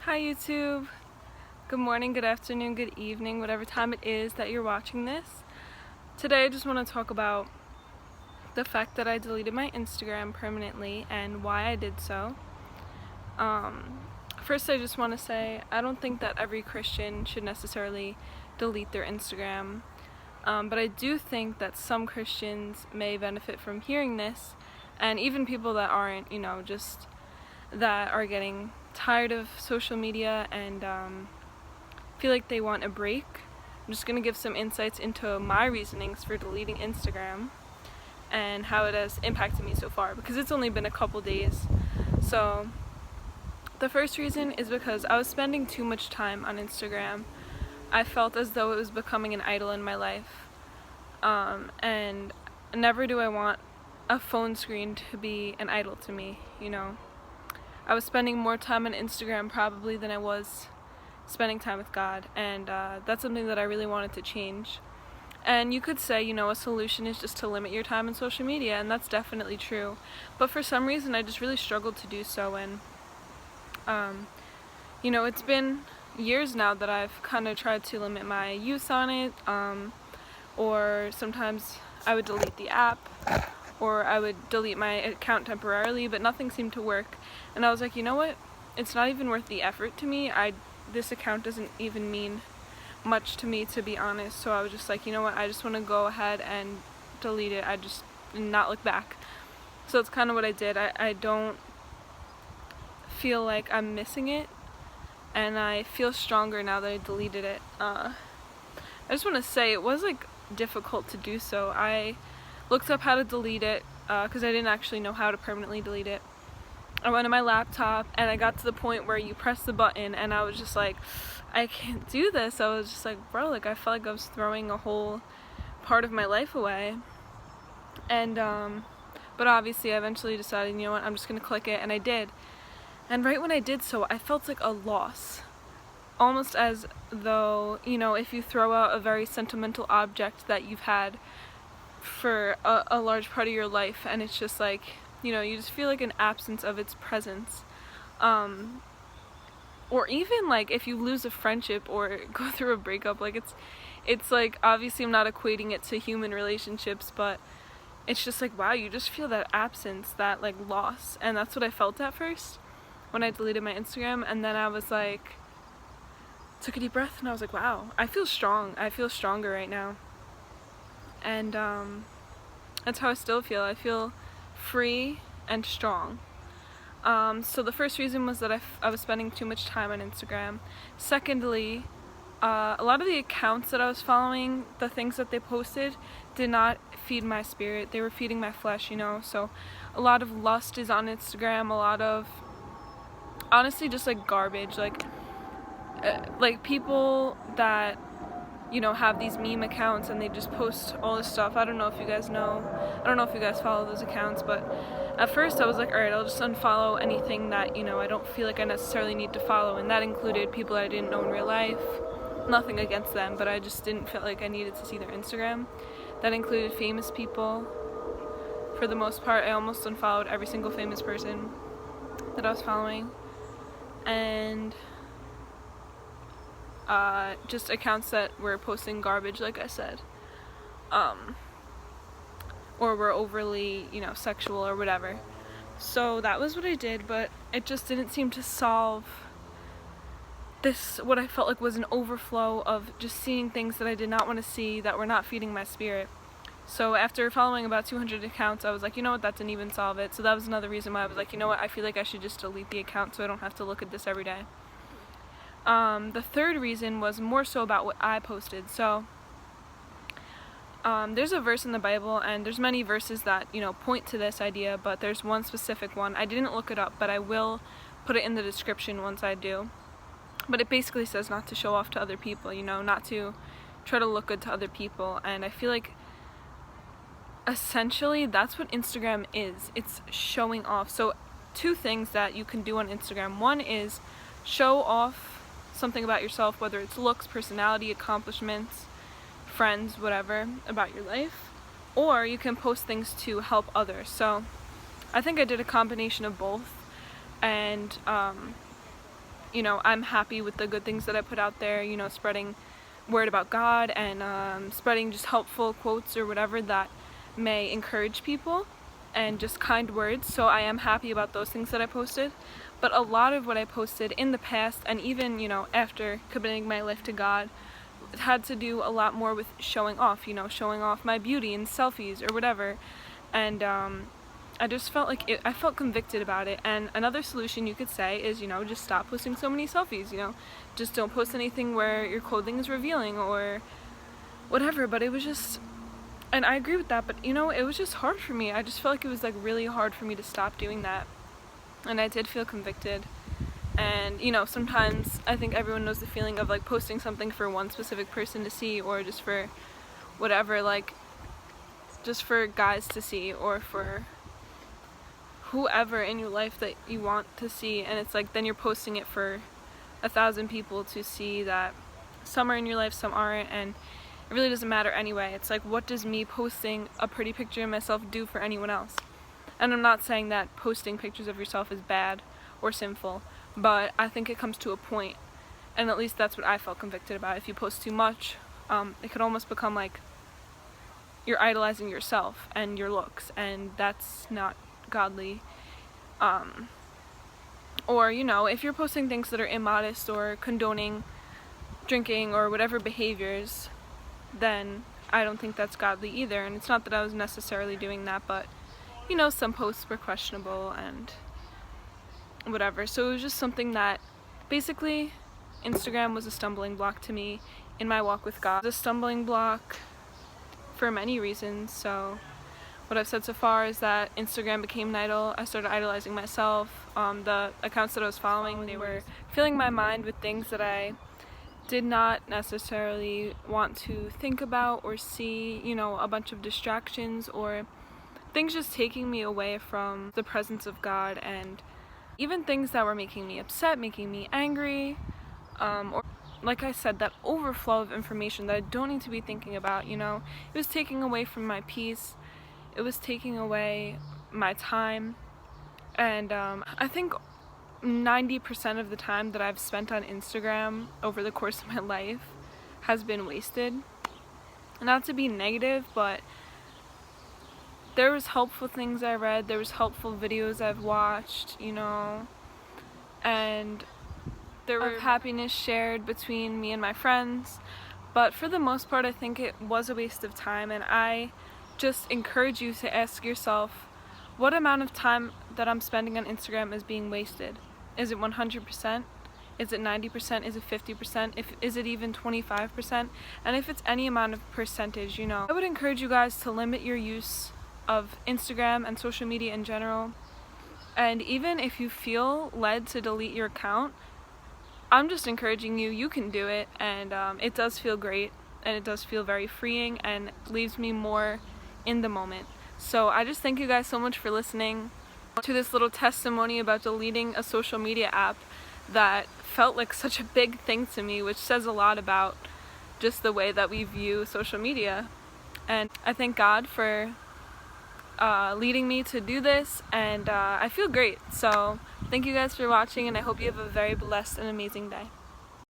Hi YouTube! Good morning, good afternoon, good evening, whatever time it is that you're watching this. Today I just want to talk about the fact that I deleted my Instagram permanently and why I did so. First I just want to say I don't think that every Christian should necessarily delete their Instagram, but I do think that some Christians may benefit from hearing this, and even people that aren't, just that are getting tired of social media and feel like they want a break. I'm just going to give some insights into my reasonings for deleting Instagram and how it has impacted me so far, because it's only been a couple days. So the first reason is because I was spending too much time on Instagram. I felt as though it was becoming an idol in my life, and never do I want a phone screen to be an idol to me, I was spending more time on Instagram probably than I was spending time with God, and that's something that I really wanted to change. And you could say, a solution is just to limit your time on social media, and that's definitely true. But for some reason, I just really struggled to do so, and it's been years now that I've kind of tried to limit my use on it, or sometimes I would delete the app, or I would delete my account temporarily, but nothing seemed to work. And I was like, you know what? It's not even worth the effort to me. This account doesn't even mean much to me, to be honest. So I was just like, you know what? I just want to go ahead and delete it. I just not look back. So that's kind of what I did. I don't feel like I'm missing it, and I feel stronger now that I deleted it. I just want to say it was difficult to do so. I looked up how to delete it because I didn't actually know how to permanently delete it. I went on my laptop and I got to the point where you press the button, and I was just like, I can't do this. I was just like, bro, I felt like I was throwing a whole part of my life away. And but obviously I eventually decided, you know what, I'm just gonna click it, and I did. And right when I did so, I felt like a loss. Almost as though, if you throw out a very sentimental object that you've had for a large part of your life, and it's just like, you just feel like an absence of its presence. Or even if you lose a friendship or go through a breakup, it's like, obviously I'm not equating it to human relationships, but it's just like, wow, you just feel that absence, that loss. And that's what I felt at first when I deleted my Instagram. And then I was like, took a deep breath, and I was like, wow, I feel strong. I feel stronger right now. And that's how I still feel. I feel free and strong. So the first reason was that I was spending too much time on Instagram. Secondly, a lot of the accounts that I was following, the things that they posted, did not feed my spirit. They were feeding my flesh, So a lot of lust is on Instagram, a lot of, honestly, just garbage. People that have these meme accounts, and they just post all this stuff. I don't know if you guys follow those accounts, but at first I was like, alright, I'll just unfollow anything that, I don't feel like I necessarily need to follow, and that included people that I didn't know in real life. Nothing against them, but I just didn't feel like I needed to see their Instagram. That included famous people. For the most part, I almost unfollowed every single famous person that I was following. And just accounts that were posting garbage, like I said, or were overly, sexual or whatever. So that was what I did, but it just didn't seem to solve this, what I felt like was an overflow of just seeing things that I did not want to see, that were not feeding my spirit. So after following about 200 accounts, I was like, you know what, that didn't even solve it. So that was another reason why I was like, you know what, I feel like I should just delete the account so I don't have to look at this every day. The third reason was more so about what I posted. So there's a verse in the Bible, and there's many verses that point to this idea, but there's one specific one. I didn't look it up, but I will put it in the description once I do. But it basically says not to show off to other people, not to try to look good to other people. And I feel like essentially that's what Instagram is. It's showing off. So two things that you can do on Instagram. One is show off something about yourself, whether it's looks, personality, accomplishments, friends, whatever, about your life. Or you can post things to help others. So I think I did a combination of both. And you know, I'm happy with the good things that I put out there, you know, spreading word about God and spreading just helpful quotes or whatever that may encourage people and just kind words. So I am happy about those things that I posted. But a lot of what I posted in the past, and even, you know, after committing my life to God, it had to do a lot more with showing off, you know, showing off my beauty in selfies or whatever. And I just felt like I felt convicted about it. And another solution you could say is, you know, just stop posting so many selfies, you know, just don't post anything where your clothing is revealing or whatever. But it was just, and I agree with that, but you know, it was just hard for me. I just felt like it was like really hard for me to stop doing that. And I did feel convicted. And you know, sometimes I think everyone knows the feeling of like posting something for one specific person to see, or just for whatever, like just for guys to see, or for whoever in your life that you want to see. And it's like then you're posting it for 1,000 people to see that some are in your life, some aren't, and it really doesn't matter anyway. It's like, what does me posting a pretty picture of myself do for anyone else? And I'm not saying that posting pictures of yourself is bad or sinful, but I think it comes to a point, and at least that's what I felt convicted about. If you post too much, it could almost become like you're idolizing yourself and your looks, and that's not godly. Or, you know, if you're posting things that are immodest or condoning drinking or whatever behaviors, then I don't think that's godly either. And it's not that I was necessarily doing that, but you know, some posts were questionable and whatever. So it was just something that basically Instagram was a stumbling block to me in my walk with God. It was a stumbling block for many reasons. So what I've said so far is that Instagram became an idol. I started idolizing myself. The accounts that I was following, they were filling my mind with things that I did not necessarily want to think about or see, you know, a bunch of distractions or things just taking me away from the presence of God, and even things that were making me upset, making me angry, or like I said, that overflow of information that I don't need to be thinking about, you know. It was taking away from my peace, it was taking away my time, and I think 90% of the time that I've spent on Instagram over the course of my life has been wasted. Not to be negative, but there was helpful things I read, there was helpful videos I've watched, you know, and there were happiness shared between me and my friends. But for the most part, I think it was a waste of time, and I just encourage you to ask yourself, what amount of time that I'm spending on Instagram is being wasted? Is it 100%? Is it 90%? Is it 50%? Is it even 25%? And if it's any amount of percentage, you know, I would encourage you guys to limit your use of Instagram and social media in general. And even if you feel led to delete your account, I'm just encouraging you, you can do it, and it does feel great, and it does feel very freeing, and leaves me more in the moment. So I just thank you guys so much for listening to this little testimony about deleting a social media app that felt like such a big thing to me, which says a lot about just the way that we view social media. And I thank God for leading me to do this, and I feel great. So thank you guys for watching, and I hope you have a very blessed and amazing day.